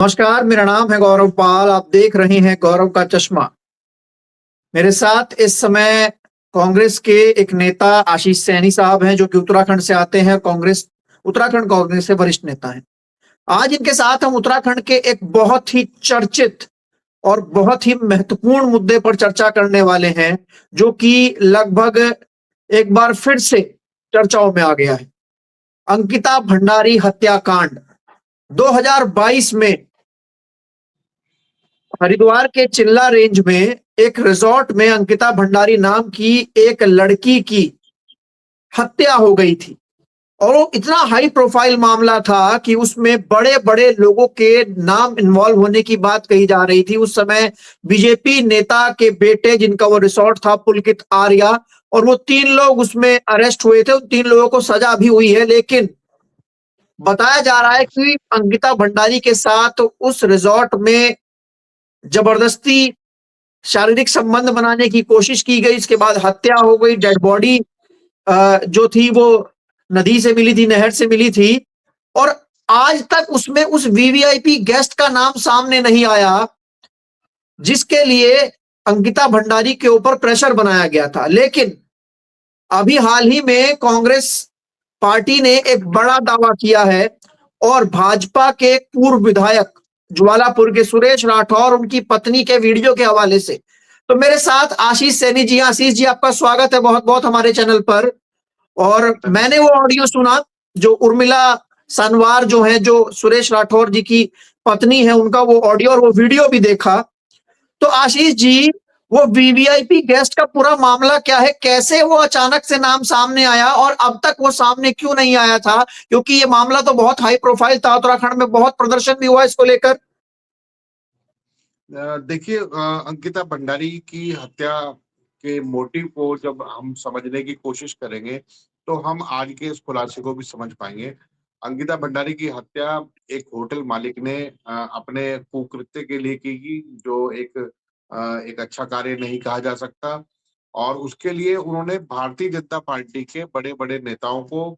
नमस्कार, मेरा नाम है गौरव पाल। आप देख रहे हैं गौरव का चश्मा। मेरे साथ इस समय कांग्रेस के एक नेता आशीष सैनी साहब हैं, जो कि उत्तराखंड से आते हैं। उत्तराखंड कांग्रेस से वरिष्ठ नेता हैं। आज इनके साथ हम उत्तराखंड के एक बहुत ही चर्चित और बहुत ही महत्वपूर्ण मुद्दे पर चर्चा करने वाले हैं, जो कि लगभग एक बार फिर से चर्चाओं में आ गया है। अंकिता भंडारी हत्याकांड 2022 में हरिद्वार के चिल्ला रेंज में एक रिजॉर्ट में अंकिता भंडारी नाम की एक लड़की की हत्या हो गई थी। और वो इतना हाई प्रोफाइल मामला था कि उसमें बड़े बड़े लोगों के नाम इन्वॉल्व होने की बात कही जा रही थी। उस समय बीजेपी नेता के बेटे, जिनका वो रिसोर्ट था, पुलकित आर्या, और वो 3 लोग उसमें अरेस्ट हुए थे। उन 3 लोगों को सजा भी हुई है। लेकिन बताया जा रहा है कि अंकिता भंडारी के साथ उस रिसोर्ट में जबरदस्ती शारीरिक संबंध बनाने की कोशिश की गई। इसके बाद हत्या हो गई। डेड बॉडी जो थी वो नदी से मिली थी, नहर से मिली थी। और आज तक उसमें उस वीवीआईपी गेस्ट का नाम सामने नहीं आया, जिसके लिए अंकिता भंडारी के ऊपर प्रेशर बनाया गया था। लेकिन अभी हाल ही में कांग्रेस पार्टी ने एक बड़ा दावा किया है, और भाजपा के पूर्व विधायक ज्वालापुर के सुरेश राठौर, उनकी पत्नी के वीडियो के हवाले से। तो मेरे साथ आशीष सैनी जी। आशीष जी, आपका स्वागत है बहुत बहुत हमारे चैनल पर। और मैंने वो ऑडियो सुना जो उर्मिला सनवार जो है, जो सुरेश राठौर जी की पत्नी है, उनका वो ऑडियो और वो वीडियो भी देखा। तो आशीष जी, वो वीवीआईपी गेस्ट का पूरा मामला क्या है? कैसे वो अचानक से नाम सामने आया, और अब तक वो सामने क्यों नहीं आया था? क्योंकि ये मामला तो बहुत हाई प्रोफाइल था, उत्तराखंड में बहुत प्रदर्शन भी हुआ इसको लेकर। देखिए, अंकिता भंडारी की हत्या के मोटिव को जब हम समझने की कोशिश करेंगे तो हम आज के इस खुलासे को भी समझ पाएंगे। अंकिता भंडारी की हत्या एक होटल मालिक ने अपने कुकृत्य के लिए की, जो एक अच्छा कार्य नहीं कहा जा सकता। और उसके लिए उन्होंने भारतीय जनता पार्टी के बड़े बड़े नेताओं को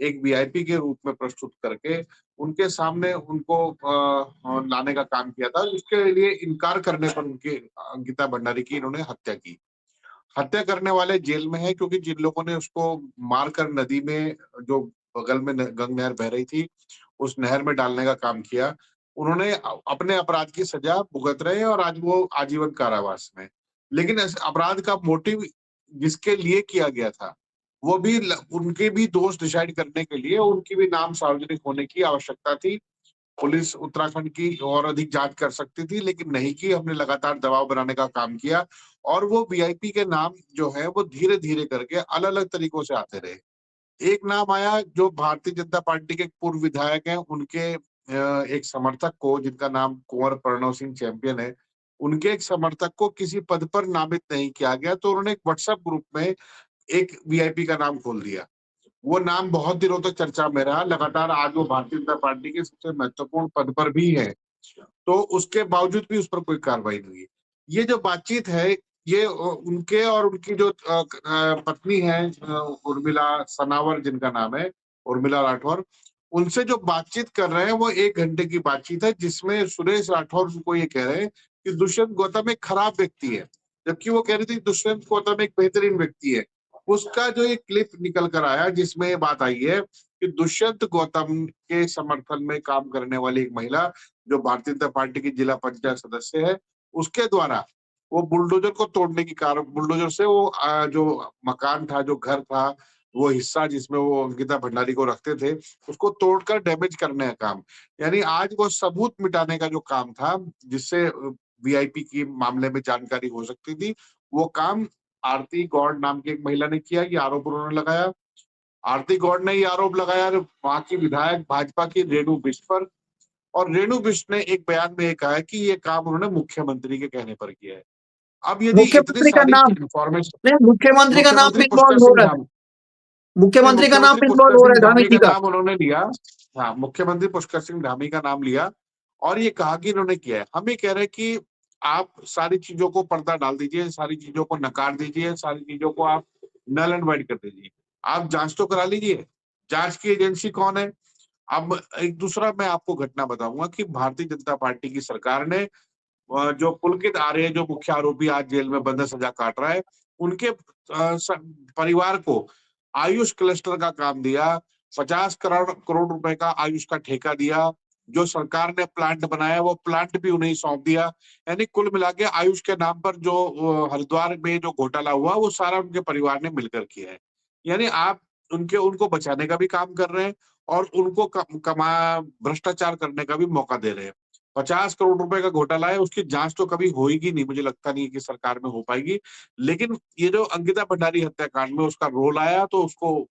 एक वीआईपी के रूप में प्रस्तुत करके उनके सामने उनको लाने का काम किया था, जिसके लिए इनकार करने पर उनकी अंकिता भंडारी की इन्होंने हत्या की। हत्या करने वाले जेल में है, क्योंकि जिन लोगों ने उसको मारकर नदी में, जो बगल में गंग नहर बह रही थी, उस नहर में डालने का काम किया, उन्होंने अपने अपराध की सजा भुगत रहे हैं और आज वो आजीवन कारावास में। लेकिन इस अपराध का मोटिव जिसके लिए किया गया था, वो भी उनके भी दोष डिसाइड करने के लिए उनकी भी नाम सार्वजनिक होने की आवश्यकता थी। पुलिस उत्तराखंड की और अधिक जांच कर सकती थी, लेकिन नहीं की। हमने लगातार दबाव बनाने का काम किया और वो वीआईपी के नाम जो है वो धीरे धीरे करके अलग अलग तरीकों से आते रहे। एक नाम आया जो भारतीय जनता पार्टी के पूर्व विधायक हैं, उनके एक समर्थक को, जिनका नाम कुंवर प्रणव सिंह चैंपियन है, उनके एक समर्थक को किसी पद पर नामित नहीं किया गया, तो उन्होंने एक व्हाट्सएप ग्रुप में एक वीआईपी का नाम खोल दिया। वो नाम बहुत दिनों तक चर्चा में रहा लगातार। आज वो भारतीय जनता पार्टी के सबसे महत्वपूर्ण पद पर भी है, तो उसके बावजूद भी उस पर कोई कार्रवाई नहीं हुई। ये जो बातचीत है, ये उनके और उनकी जो पत्नी है, उर्मिला सनावर जिनका नाम है, उर्मिला राठौर, उनसे जो बातचीत कर रहे हैं वो 1 घंटे की बातचीत है, जिसमें सुरेश राठौर उनको ये कह रहे हैं कि दुष्यंत गौतम एक खराब व्यक्ति है, जबकि वो कह रही थी दुष्यंत गौतम एक बेहतरीन व्यक्ति है। उसका जो एक क्लिप निकल कर आया जिसमें ये बात आई है कि दुष्यंत गौतम के समर्थन में काम करने वाली एक महिला, जो भारतीय जनता पार्टी की जिला पंचायत सदस्य है, उसके द्वारा वो बुलडोजर को तोड़ने की कारण, बुलडोजर से वो जो मकान था, जो घर था, वो हिस्सा जिसमें वो अंकिता भंडारी को रखते थे, उसको तोड़कर डैमेज करने का काम, यानी आज वो सबूत मिटाने का जो काम था, जिससे वीआईपी की मामले में जानकारी हो सकती थी, वो काम आरती गौड़ नाम की एक महिला ने किया। ये आरोप उन्होंने लगाया। आरती गौड़ ने ये आरोप लगाया वहां की विधायक भाजपा की रेणु बिष्ट पर, और रेणु बिष्ट ने एक बयान में ये कहा है कि ये काम उन्होंने मुख्यमंत्री के कहने पर किया है। अब यदि इतनी मुख्यमंत्री का सारी नाम इंफॉर्मेशन, नहीं, मुख्यमंत्री का नाम भी मुख्यमंत्री पुष्कर इन्वॉल्व हो सिंह रहा है। धामी, नहीं, मुख्यमंत्री का नाम मुख्यमंत्री भी इन्वॉल्व पुष्कर हो रहा सिंह है, धामी धामी जी का का। नाम उन्होंने लिया। हाँ, मुख्यमंत्री पुष्कर सिंह धामी का नाम लिया और ये कहा कि इन्होंने किया है। हम ये कह रहे हैं कि आप सारी चीजों को पर्दा डाल दीजिए, सारी चीजों को नकार दीजिए, सारी चीजों को आप नल एंड वाइड कर दीजिए। आप जांच तो करा लीजिए। जांच की एजेंसी कौन है? अब एक दूसरा मैं आपको घटना बताऊंगा कि भारतीय जनता पार्टी की सरकार ने जो पुलकित आर्य जो मुख्य आरोपी आज जेल में बंद है, सजा काट रहा है, उनके परिवार को आयुष क्लस्टर का काम दिया, 50 करोड़ रुपए का आयुष का ठेका दिया, जो सरकार ने प्लांट बनाया वो प्लांट भी उन्हें सौंप दिया। यानी कुल मिला के आयुष के नाम पर जो हरिद्वार में जो घोटाला हुआ वो सारा उनके परिवार ने मिलकर किया है। यानी आप उनको बचाने का भी काम कर रहे हैं और उनको भ्रष्टाचार करने का भी मौका दे रहे हैं। 50 करोड़ रुपए का घोटाला है, उसकी जांच तो कभी होगी नहीं, मुझे लगता नहीं कि सरकार में हो पाएगी। लेकिन ये जो अंकिता भंडारी हत्याकांड में उसका रोल आया तो उसको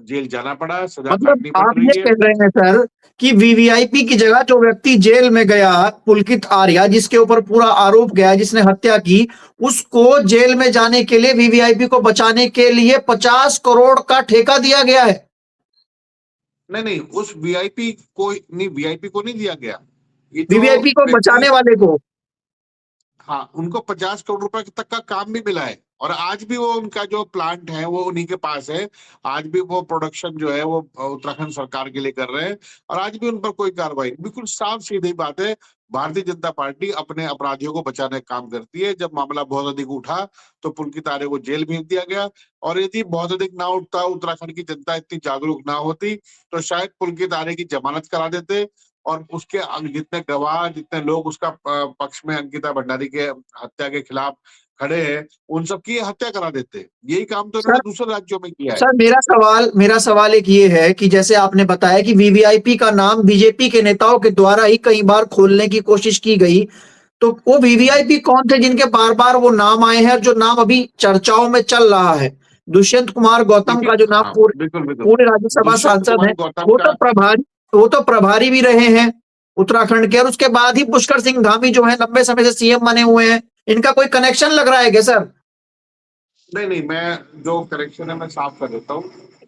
जेल जाना पड़ा, सजा मतलब काटनी पड़ आप ये रही है। कह रहे हैं सर कि वीवीआईपी की जगह जो व्यक्ति जेल में गया, पुलकित आर्या, जिसके ऊपर पूरा आरोप गया, जिसने हत्या की, उसको जेल में जाने के लिए, वीवीआईपी को बचाने के लिए 50 करोड़ का ठेका दिया गया है। नहीं नहीं, उस वीआईपी को नहीं, वीआईपी को नहीं दिया गया, ये जो वीवीआईपी को व्यक्ति, बचाने वाले को। हाँ, उनको 50 करोड़ रुपए तक का काम भी मिला है और आज भी वो उनका जो प्लांट है वो उन्हीं के पास है। आज भी वो प्रोडक्शन जो है वो उत्तराखंड सरकार के लिए कर रहे हैं और आज भी उन पर कोई कार्रवाई, बिल्कुल साफ सीधी बात है। भारतीय जनता पार्टी अपने अपराधियों को बचाने का काम करती है। जब मामला बहुत अधिक उठा तो पुलकित आर्य को जेल भेज दिया गया और यदि बहुत अधिक ना उठता, उत्तराखंड की जनता इतनी जागरूक ना होती तो शायद पुलकित आर्य की जमानत करा देते और उसके जितने गवाह, जितने लोग उसका पक्ष में अंकिता भंडारी के हत्या के खिलाफ खड़े हैं, उन सबकी हत्या करा देते। यही काम तो सर इन्होंने दूसरे राज्यों में किया है। सर मेरा सवाल एक ये है कि जैसे आपने बताया कि वीवीआईपी का नाम बीजेपी के नेताओं के द्वारा ही कई बार खोलने की कोशिश की गई, तो वो वीवीआईपी कौन थे जिनके बार बार वो नाम आए हैं और जो नाम अभी चर्चाओं में चल रहा है? दुष्यंत कुमार गौतम देखिए, का जो नाम हाँ, पूरे बिल्कुल बिल्कुल, पूरे राज्यसभा दुष्यंत सांसद कुमार है, गौतम वो का, तो प्रभारी वो तो प्रभारी भी रहे हैं उत्तराखंड के, और उसके बाद ही पुष्कर सिंह धामी जो है लंबे समय से सीएम बने हुए हैं। इनका कोई कनेक्शन लग रहा है क्या सर? नहीं नहीं, मैं जो करेक्शन है मैं साफ कर देता हूँ।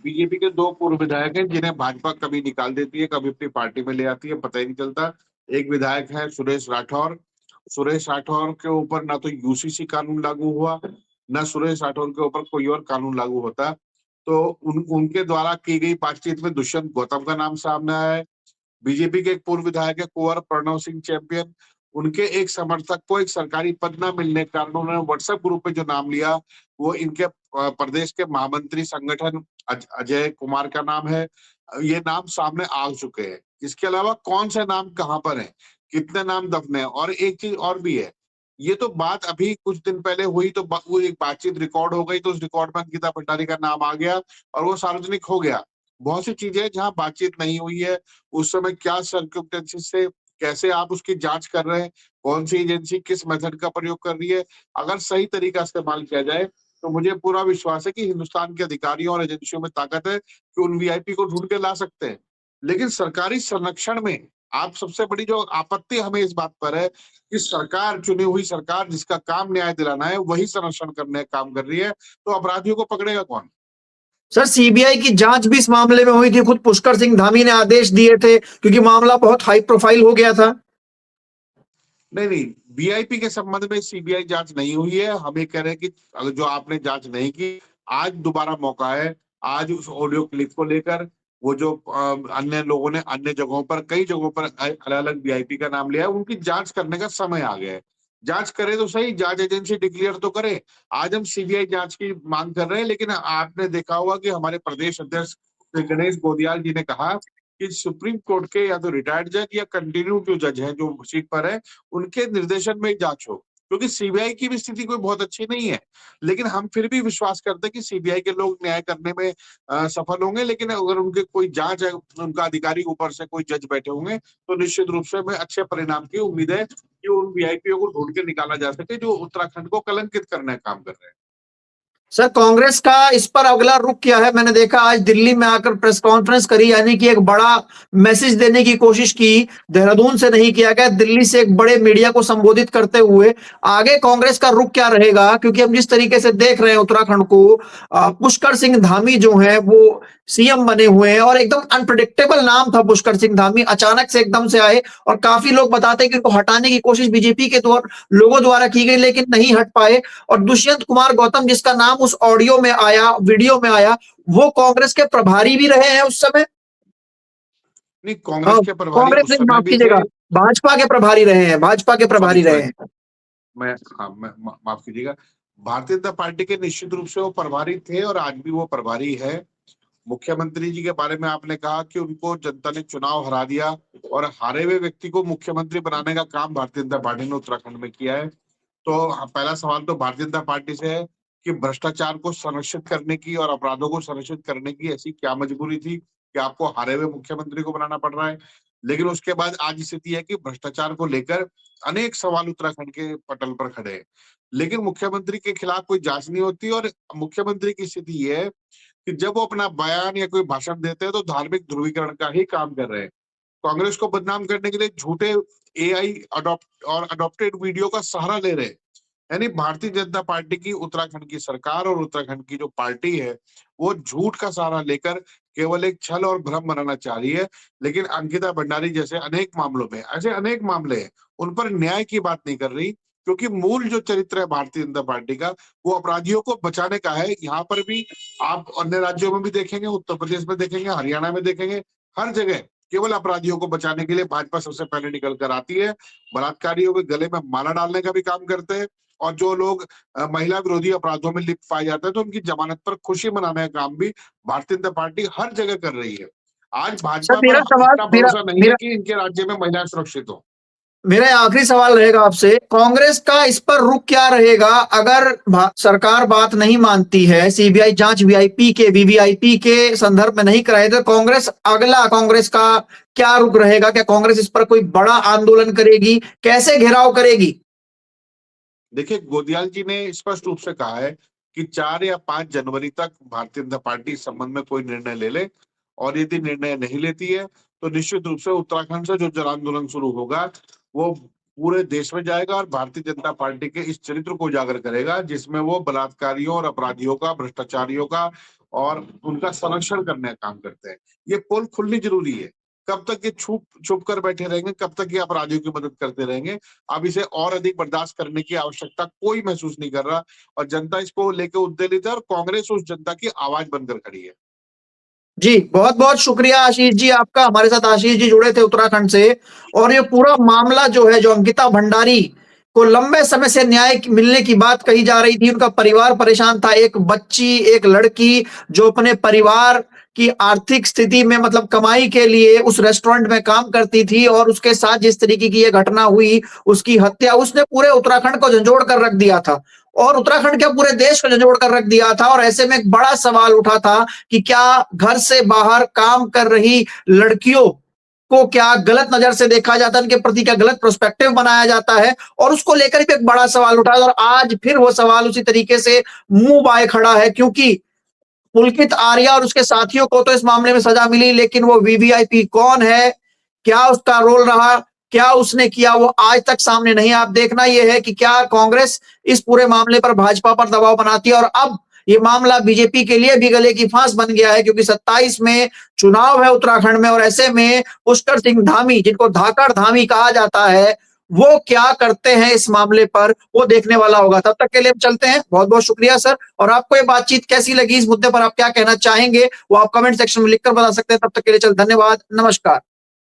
बीजेपी के दो पूर्व विधायक हैं जिन्हें भाजपा कभी निकाल देती है, कभी अपनी पार्टी में ले आती है, पता ही नहीं चलता। एक विधायक है सुरेश राठौर। सुरेश राठौर के ऊपर ना तो यूसीसी कानून लागू हुआ, ना सुरेश राठौर के ऊपर कोई और कानून लागू होता। तो उनके द्वारा की गई बातचीत में दुष्यंत गौतम का नाम सामने आया है। बीजेपी के एक पूर्व विधायक है कुंवर प्रणव सिंह चैंपियन, उनके एक समर्थक को एक सरकारी पद न मिलने के कारण उन्होंने व्हाट्सएप ग्रुप में जो नाम लिया वो इनके प्रदेश के महामंत्री संगठन अजय कुमार का नाम है। ये नाम सामने आ चुके हैं। इसके अलावा कौन से नाम कहां पर है, कितने नाम दफने हैं, और एक चीज और भी है। ये तो बात अभी कुछ दिन पहले हुई तो वो एक बातचीत रिकॉर्ड हो गई तो उस रिकॉर्ड में अंकिता भंडारी का नाम आ गया और वो सार्वजनिक हो गया। बहुत सी चीजें जहां बातचीत नहीं हुई है, उस समय क्या सर्कमस्टेंसेस से कैसे आप उसकी जांच कर रहे हैं, कौन सी एजेंसी किस मेथड का प्रयोग कर रही है, अगर सही तरीका इस्तेमाल किया जाए तो मुझे पूरा विश्वास है कि हिंदुस्तान के अधिकारियों और एजेंसियों में ताकत है कि उन वीआईपी को ढूंढ के ला सकते हैं। लेकिन सरकारी संरक्षण में आप सबसे बड़ी जो आपत्ति हमें इस बात पर है कि सरकार, चुनी हुई सरकार जिसका काम न्याय दिलाना है, वही संरक्षण करने का काम कर रही है, तो अपराधियों को पकड़ेगा कौन? सर सीबीआई की जांच भी इस मामले में हुई थी, खुद पुष्कर सिंह धामी ने आदेश दिए थे क्योंकि मामला बहुत हाई प्रोफाइल हो गया था। नहीं नहीं, वीआईपी के संबंध में सीबीआई जांच नहीं हुई है। हम ये कह रहे हैं कि अगर जो आपने जांच नहीं की, आज दोबारा मौका है। आज उस ऑडियो क्लिप को लेकर वो जो अन्य लोगों ने अन्य जगहों पर, कई जगहों पर अलग अलग वीआईपी का नाम लिया है, उनकी जांच करने का समय आ गया है। जांच करे तो सही, जांच एजेंसी डिक्लेयर तो करे। आज हम सीबीआई जांच की मांग कर रहे हैं, लेकिन आपने देखा होगा कि हमारे प्रदेश अध्यक्ष श्री गणेश गोदियाल जी ने कहा कि सुप्रीम कोर्ट के या तो रिटायर्ड जज या कंटिन्यू जो जज हैं जो सीट पर है, उनके निर्देशन में जांच हो, क्योंकि सीबीआई की भी स्थिति कोई बहुत अच्छी नहीं है। लेकिन हम फिर भी विश्वास करते हैं कि सीबीआई के लोग न्याय करने में सफल होंगे। लेकिन अगर उनके कोई जांच है, उनका अधिकारी ऊपर से कोई जज बैठे होंगे, तो निश्चित रूप से हमें अच्छे परिणाम की उम्मीद है कि उन वीआईपीओ को ढूंढ के निकाला जा सके जो उत्तराखंड को कलंकित करने का काम कर रहे हैं। सर कांग्रेस का इस पर अगला रुख क्या है? मैंने देखा आज दिल्ली में आकर प्रेस कॉन्फ्रेंस करी, यानी कि एक बड़ा मैसेज देने की कोशिश की। देहरादून से नहीं किया गया, दिल्ली से एक बड़े मीडिया को संबोधित करते हुए। आगे कांग्रेस का रुख क्या रहेगा? क्योंकि हम जिस तरीके से देख रहे हैं उत्तराखंड को, पुष्कर सिंह धामी जो है वो सीएम बने हुए हैं और एकदम अनप्रिडिक्टेबल नाम था पुष्कर सिंह धामी, अचानक से एकदम से आए और काफी लोग बताते हैं कि उनको हटाने की कोशिश बीजेपी के लोगों द्वारा की गई लेकिन नहीं हट पाए। और दुष्यंत कुमार गौतम जिसका नाम उस ऑडियो में आया, वीडियो में आया, वो कांग्रेस के प्रभारी भी रहे हैं उस समय। नहीं, हाँ, कांग्रेस के प्रभारी कांग्रेस उस नहीं, समय माफ भी थे। कीजिएगा, भाजपा के प्रभारी रहे हैं, भाजपा के प्रभारी सॉरी रहे सॉरी, हैं। मैं माफ कीजिएगा, भारतीय जनता पार्टी के निश्चित रूप से वो प्रभारी थे और आज भी वो प्रभारी है। मुख्यमंत्री जी के बारे में आपने कहा कि उनको जनता ने चुनाव हरा दिया, और हारे हुए व्यक्ति को मुख्यमंत्री बनाने का काम भारतीय जनता पार्टी ने उत्तराखंड में किया है। तो पहला सवाल तो भारतीय जनता पार्टी से है कि भ्रष्टाचार को संरक्षित करने की और अपराधों को संरक्षित करने की ऐसी क्या मजबूरी थी कि आपको हारे हुए मुख्यमंत्री को बनाना पड़ रहा है। लेकिन उसके बाद आज स्थिति है कि भ्रष्टाचार को लेकर अनेक सवाल उत्तराखंड के पटल पर खड़े हैं, लेकिन मुख्यमंत्री के खिलाफ कोई जांच नहीं होती। और मुख्यमंत्री की स्थिति ये है कि जब वो अपना बयान या कोई भाषण देते हैं तो धार्मिक ध्रुवीकरण का ही काम कर रहे हैं। कांग्रेस को बदनाम करने के लिए झूठे एआई अडॉप्ट और अडॉप्टेड वीडियो का सहारा ले रहे हैं। यानी भारतीय जनता पार्टी की उत्तराखंड की सरकार और उत्तराखंड की जो पार्टी है वो झूठ का सहारा लेकर केवल एक छल और भ्रम बनाना चाह रही है। लेकिन अंकिता भंडारी जैसे अनेक मामलों में, ऐसे अनेक मामले हैं, उन पर न्याय की बात नहीं कर रही, क्योंकि मूल जो चरित्र है भारतीय जनता पार्टी का वो अपराधियों को बचाने का है। यहाँ पर भी आप अन्य राज्यों में भी देखेंगे, उत्तर प्रदेश में देखेंगे, हरियाणा में देखेंगे, हर जगह केवल अपराधियों को बचाने के लिए भाजपा सबसे पहले निकल कर आती है। बलात्कारियों के गले में माला डालने का भी काम करते हैं, और जो लोग महिला विरोधी अपराधों में लिप्त पाए जाते हैं तो उनकी जमानत पर खुशी मनाने का काम भी भारतीय जनता पार्टी हर जगह कर रही है। आज सर, भाजपा मेरा पर सवाल, इतना मेरा भरोसा नहीं है मेरा कि इनके राज्य में महिलाएं सुरक्षित हो। मेरा आखिरी सवाल रहेगा आपसे, कांग्रेस का इस पर रुख क्या रहेगा अगर सरकार बात नहीं मानती है, सीबीआई जांच वीआईपी के वीवीआईपी के संदर्भ में नहीं कराए, तो कांग्रेस का क्या रुख रहेगा? क्या कांग्रेस इस पर कोई बड़ा आंदोलन करेगी? कैसे घेराव करेगी? देखिए, गोदियाल जी ने स्पष्ट रूप से कहा है कि 4 या 5 जनवरी तक भारतीय जनता पार्टी इस संबंध में कोई निर्णय ले ले, और यदि निर्णय नहीं लेती है तो निश्चित रूप से उत्तराखंड से जो जन आंदोलन शुरू होगा वो पूरे देश में जाएगा और भारतीय जनता पार्टी के इस चरित्र को उजागर करेगा जिसमें वो बलात्कारियों और अपराधियों का, भ्रष्टाचारियों का और उनका संरक्षण करने का काम करते हैं। ये पोल खुलनी जरूरी है। कब तक ये छुप छुप कर बैठे रहेंगे, कब तक ये अपराधियों की मदद करते रहेंगे? अब इसे और अधिक बर्दाश्त करने की आवश्यकता कोई महसूस नहीं कर रहा, और जनता इसको लेकर उद्वेलित है और कांग्रेस उस जनता की आवाज बनकर खड़ी है। जी, बहुत बहुत शुक्रिया आशीष जी आपका। हमारे साथ आशीष जी जुड़े थे उत्तराखंड से, और ये पूरा मामला जो है, जो अंकिता भंडारी को लंबे समय से न्याय मिलने की बात कही जा रही थी, उनका परिवार परेशान था, एक बच्ची, एक लड़की जो अपने परिवार की आर्थिक स्थिति में, मतलब कमाई के लिए उस रेस्टोरेंट में काम करती थी, और उसके साथ जिस तरीके की ये घटना हुई, उसकी हत्या, उसने पूरे उत्तराखंड को झंझोड़ कर रख दिया था, और उत्तराखंड क्या पूरे देश को झंझोड़ कर रख दिया था। और ऐसे में एक बड़ा सवाल उठा था कि क्या घर से बाहर काम कर रही लड़कियों को क्या गलत नजर से देखा जाता है, उनके प्रति क्या गलत प्रोस्पेक्टिव बनाया जाता है, और उसको लेकर भी एक बड़ा सवाल उठा। और आज फिर वो सवाल उसी तरीके से मुंह बाए खड़ा है, क्योंकि पुलकित आर्या और उसके साथियों को तो इस मामले में सजा मिली, लेकिन वो वीवीआईपी कौन है, क्या उसका रोल रहा, क्या उसने किया, वो आज तक सामने नहीं। आप देखना यह है कि क्या कांग्रेस इस पूरे मामले पर भाजपा पर दबाव बनाती है। और अब ये मामला बीजेपी के लिए भी गले की फांस बन गया है, क्योंकि 27 में चुनाव है उत्तराखंड में, और ऐसे में पुष्कर सिंह धामी, जिनको धाकड़ धामी कहा जाता है, वो क्या करते हैं इस मामले पर, वो देखने वाला होगा। तब तक के लिए हम चलते हैं। बहुत बहुत शुक्रिया सर। और आपको ये बातचीत कैसी लगी, इस मुद्दे पर आप क्या कहना चाहेंगे, वो आप कमेंट सेक्शन में लिखकर बता सकते हैं। तब तक के लिए चल, धन्यवाद, नमस्कार।